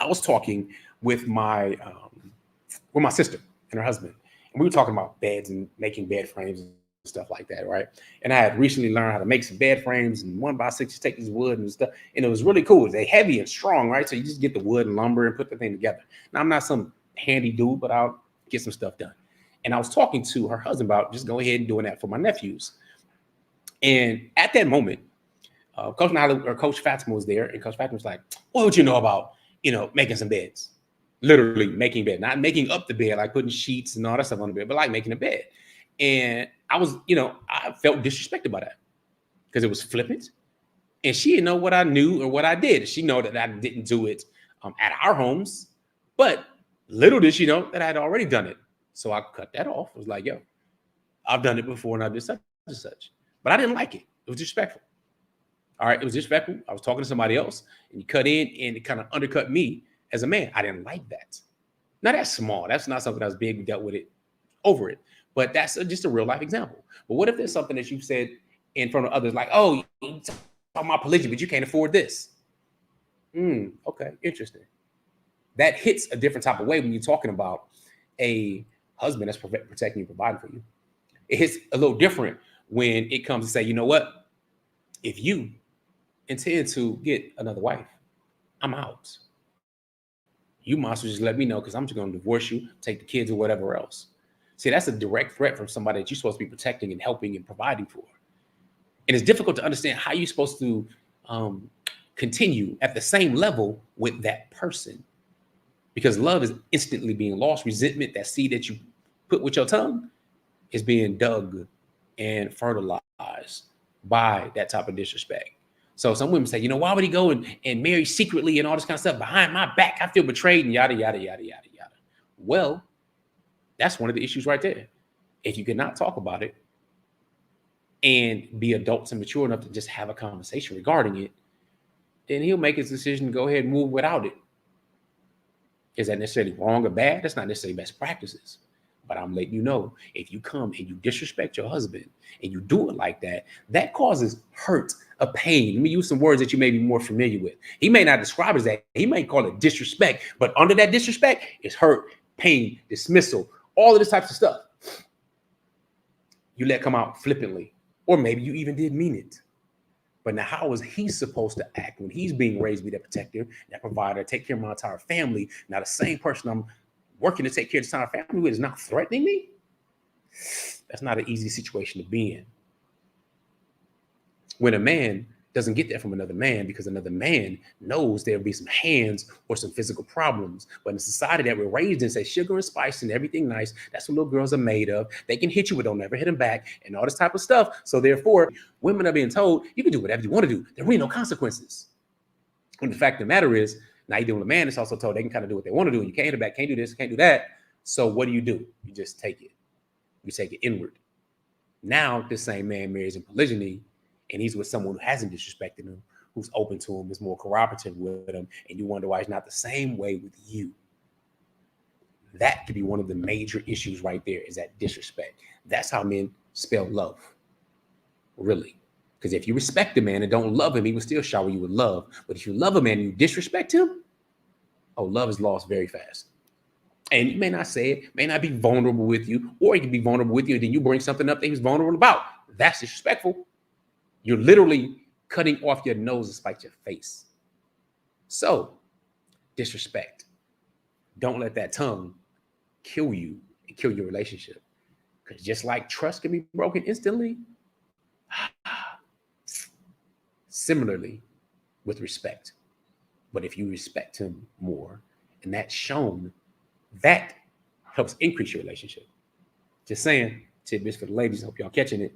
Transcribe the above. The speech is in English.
I was talking with my sister and her husband, and we were talking about beds and making bed frames and stuff like that, right? And I had recently learned how to make some bed frames and 1x6, you take this wood and stuff, and it was really cool. They're heavy and strong, right? So you just get the wood and lumber and put the thing together. Now I'm not some handy dude, but I'll get some stuff done. And I was talking to her husband about just go ahead and doing that for my nephews. And at that moment, Coach Nyla or Coach Fatimah was there, and Coach Fatimah was like, "What would you know about, making some beds? Literally making bed, not making up the bed, like putting sheets and all that stuff on the bed, but like making a bed." And I was, I felt disrespected by that because it was flippant, and she didn't know what I knew or what I did. She know that I didn't do it at our homes, but little did she know that I had already done it. So I cut that off. I was like, "Yo, I've done it before, and I did such and such," but I didn't like it. It was disrespectful. All right, it was disrespectful. I was talking to somebody else, and you cut in, and it kind of undercut me as a man. I didn't like that. Now that's small. That's not something that was big. We dealt with it, over it. But that's just a real life example. But what if there's something that you've said in front of others, like, "Oh, you talking about polygamy, but you can't afford this." Okay, interesting. That hits a different type of way when you're talking about a husband that's protecting you, providing for you. It hits a little different when it comes to say, "You know what? If you intend to get another wife, I'm out. You might as well just let me know because I'm just going to divorce you, take the kids or whatever else." See, that's a direct threat from somebody that you're supposed to be protecting and helping and providing for. And it's difficult to understand how you're supposed to continue at the same level with that person, because love is instantly being lost. Resentment, that seed that you put with your tongue, is being dug and fertilized by that type of disrespect. So some women say, "Why would he go and marry secretly and all this kind of stuff behind my back? I feel betrayed," and yada, yada, yada, yada, yada. Well, that's one of the issues right there. If you cannot talk about it and be adults and mature enough to just have a conversation regarding it, then he'll make his decision to go ahead and move without it. Is that necessarily wrong or bad? That's not necessarily best practices. But I'm letting you know, if you come and you disrespect your husband and you do it like that, that causes hurt, a pain. Let me use some words that you may be more familiar with. He may not describe it as that. He may call it disrespect, but under that disrespect is hurt, pain, dismissal, all of this types of stuff. You let come out flippantly, or maybe you even did mean it. But now, how is he supposed to act when he's being raised to be that protector, that provider, take care of my entire family? Now, the same person I'm working to take care of the entire family with is now threatening me? That's not an easy situation to be in. When a man doesn't get that from another man because another man knows there'll be some hands or some physical problems. But in a society that we're raised in, say sugar and spice and everything nice, that's what little girls are made of. They can hit you, but don't never hit them back and all this type of stuff. So therefore, women are being told you can do whatever you want to do. There are really no consequences. When the fact of the matter is, now you're dealing with a man that's also told they can kind of do what they want to do. And you can't hit it back, can't do this, can't do that. So what do? You just take it. You take it inward. Now this same man marries in polygyny, and he's with someone who hasn't disrespected him, who's open to him, is more cooperative with him, and you wonder why he's not the same way with you. That could be one of the major issues right there, is that disrespect. That's how men spell love, really. Because if you respect a man and don't love him, he will still shower you with love. But if you love a man and you disrespect him, love is lost very fast. And you may not say it, may not be vulnerable with you, or he can be vulnerable with you, and then you bring something up that he's vulnerable about. That's disrespectful. You're literally cutting off your nose to spite your face. So, disrespect. Don't let that tongue kill you and kill your relationship. Because just like trust can be broken instantly, similarly with respect. But if you respect him more, and that's shown, that helps increase your relationship. Just saying, tidbits for the ladies. Hope y'all catching it.